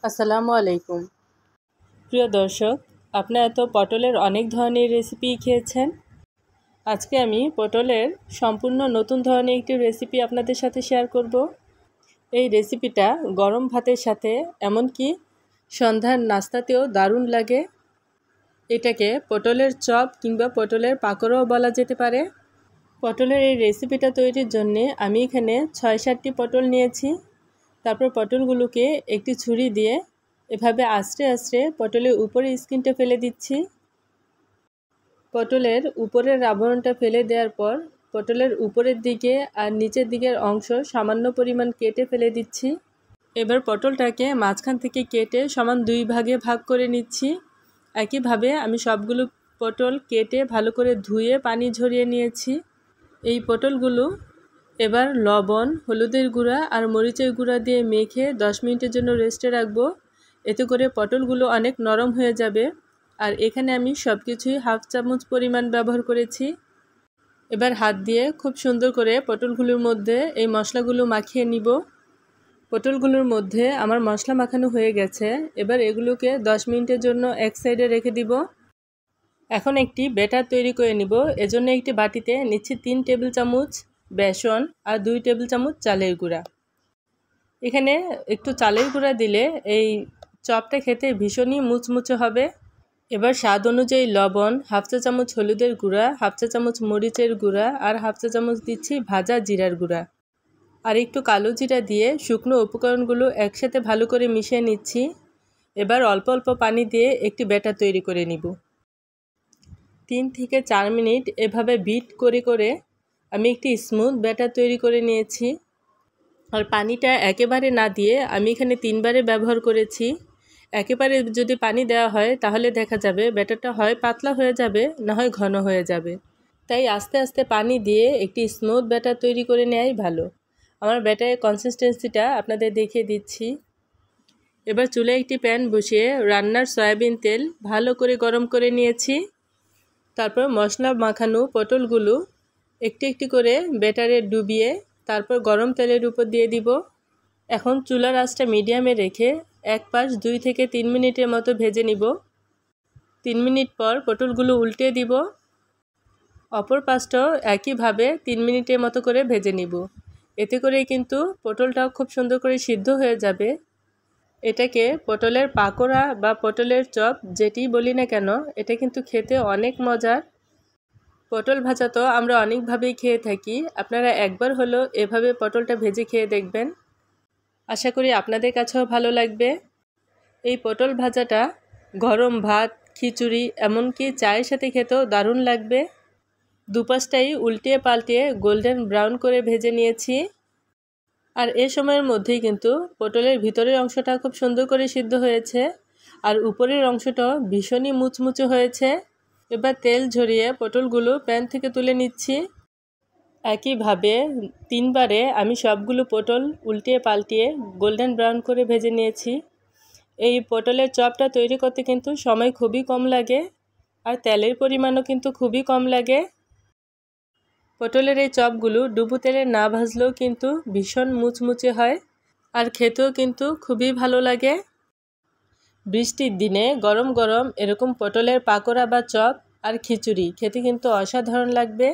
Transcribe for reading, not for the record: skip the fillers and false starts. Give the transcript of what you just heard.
আসসালামু আলাইকুম। প্রিয় দর্শক, আপনারা তো পটলের অনেক ধরনের রেসিপি খেয়েছেন। আজকে আমি পটলের সম্পূর্ণ নতুন ধরনের একটি রেসিপি আপনাদের সাথে শেয়ার করব। এই রেসিপিটা গরম ভাতের সাথে এমনকি সন্ধ্যার নাস্তাতেও দারুণ লাগে। এটাকে পটলের চপ কিংবা পটলের পাকোড়াও বলা যেতে পারে। পটলের এই রেসিপিটা তৈরির জন্য আমি এখানে ৬-৭টি পটল নিয়েছি। তারপর পটলগুলোকে একটি ছুরি দিয়ে এভাবে আস্তে আস্তে পটলের উপরের স্কিনটা ফেলে দিচ্ছি। পটলের উপরের আবরণটা ফেলে দেওয়ার পর পটলের উপরের দিকে আর নিচের দিকের অংশ সামান্য পরিমাণ কেটে ফেলে দিচ্ছি। এবার পটলটাকে মাঝখান থেকে কেটে সমান 2 ভাগে ভাগ করে নিচ্ছি। একইভাবে আমি সবগুলো পটল কেটে ভালো করে ধুয়ে পানি ঝরিয়ে নিয়েছি। এই পটলগুলো এবার লবণ, হলুদের গুঁড়া আর মরিচের গুঁড়া দিয়ে মেখে 10 মিনিটের জন্য রেস্টে রাখবো। এতে করে পটলগুলো অনেক নরম হয়ে যাবে। আর এখানে আমি সব কিছুই 1/2 চামচ পরিমাণ ব্যবহার করেছি। এবার হাত দিয়ে খুব সুন্দর করে পটলগুলোর মধ্যে এই মশলাগুলো মাখিয়ে নিব। পটলগুলোর মধ্যে আমার মশলা মাখানো হয়ে গেছে। এবার এগুলোকে 10 মিনিটের জন্য এক সাইডে রেখে দিব। এখন একটি ব্যাটার তৈরি করে নিব। এজন্য একটি বাটিতে নিচ্ছি 3 টেবিল চামচ বেসন আর 2 টেবিল চামচ চালের গুঁড়া। এখানে একটু চালের গুঁড়া দিলে এই চপটা খেতে ভীষণই মুচমুচে হবে। এবার স্বাদ অনুযায়ী লবণ, 1/2 চা চামচ হলুদের গুঁড়া, 1/2 চা চামচ মরিচের গুঁড়া আর 1/2 চা চামচ দিচ্ছি ভাজা জিরার গুঁড়া। আর একটু কালো জিরা দিয়ে শুকনো উপকরণগুলো একসাথে ভালো করে মিশিয়ে নিচ্ছি। এবার অল্প অল্প পানি দিয়ে একটি ব্যাটার তৈরি করে নিব। 3 থেকে 4 মিনিট এভাবে বিট করে করে আমি একটি স্মুথ ব্যাটার তৈরি করে নিয়েছি। আর পানিটা একেবারে না দিয়ে আমি এখানে 3 বারে ব্যবহার করেছি। একেবারে যদি পানি দেওয়া হয় তাহলে দেখা যাবে ব্যাটারটা হয় পাতলা হয়ে যাবে, না হয় ঘন হয়ে যাবে। তাই আস্তে আস্তে পানি দিয়ে একটি স্মুথ ব্যাটার তৈরি করে নেওয়াই ভালো। আমার ব্যাটারের কনসিস্টেন্সিটা আপনাদের দেখিয়ে দিচ্ছি। এবার চুলায় একটি প্যান বসিয়ে রান্নার সয়াবিন তেল ভালো করে গরম করে নিয়েছি। তারপর মশলা মাখানো পটলগুলো একটি একটি করে ব্যাটারে ডুবিয়ে তারপর গরম তেলের উপর দিয়ে দিব। এখন চুলার আঁচটা মিডিয়ামে রেখে এক পাশ 2 থেকে 3 মিনিটের মতো ভেজে নিব। 3 মিনিট পর পটলগুলো উল্টে দিব। অপর পাশটাও একইভাবে 3 মিনিটের মতো করে ভেজে নিব। এতে করে কিন্তু পটলটাও খুব সুন্দর করে সিদ্ধ হয়ে যাবে। এটাকে পটলের পাকোড়া বা পটলের চপ যেটি বলি না কেন, এটা কিন্তু খেতে অনেক মজার। পটল ভাজা তো আমরা অনেকভাবেই খেয়ে থাকি। আপনারা একবার হলেও এভাবে পটলটা ভেজে খেয়ে দেখবেন। আশা করি আপনাদের কাছেও ভালো লাগবে। এই পটল ভাজাটা গরম ভাত, খিচুড়ি এমনকি চায়ের সাথে খেতেও দারুণ লাগবে। দুপাশটাই উল্টিয়ে পাল্টিয়ে গোল্ডেন ব্রাউন করে ভেজে নিয়েছি। আর এ সময়ের মধ্যেই কিন্তু পটলের ভিতরের অংশটা খুব সুন্দর করে সিদ্ধ হয়েছে আর উপরের অংশটাও ভীষণই মুচমুচে হয়েছে। এবার তেল ঝরিয়ে পটলগুলো প্যান থেকে তুলে নিচ্ছি। একইভাবে 3 বারে আমি সবগুলো পটল উল্টিয়ে পাল্টিয়ে গোল্ডেন ব্রাউন করে ভেজে নিয়েছি। এই পটলের চপটা তৈরি করতে কিন্তু সময় খুবই কম লাগে আর তেলের পরিমাণও কিন্তু খুবই কম লাগে। পটলের এই চপগুলো ডুবো তেলে না ভাজলেও কিন্তু ভীষণ মুচমুচে হয় আর খেতেও কিন্তু খুবই ভালো লাগে। বৃষ্টির দিনে গরম গরম এরকম পটলের পাকোড়া বা চপ আর খিচুড়ি খেতে কিন্তু অসাধারণ লাগবে।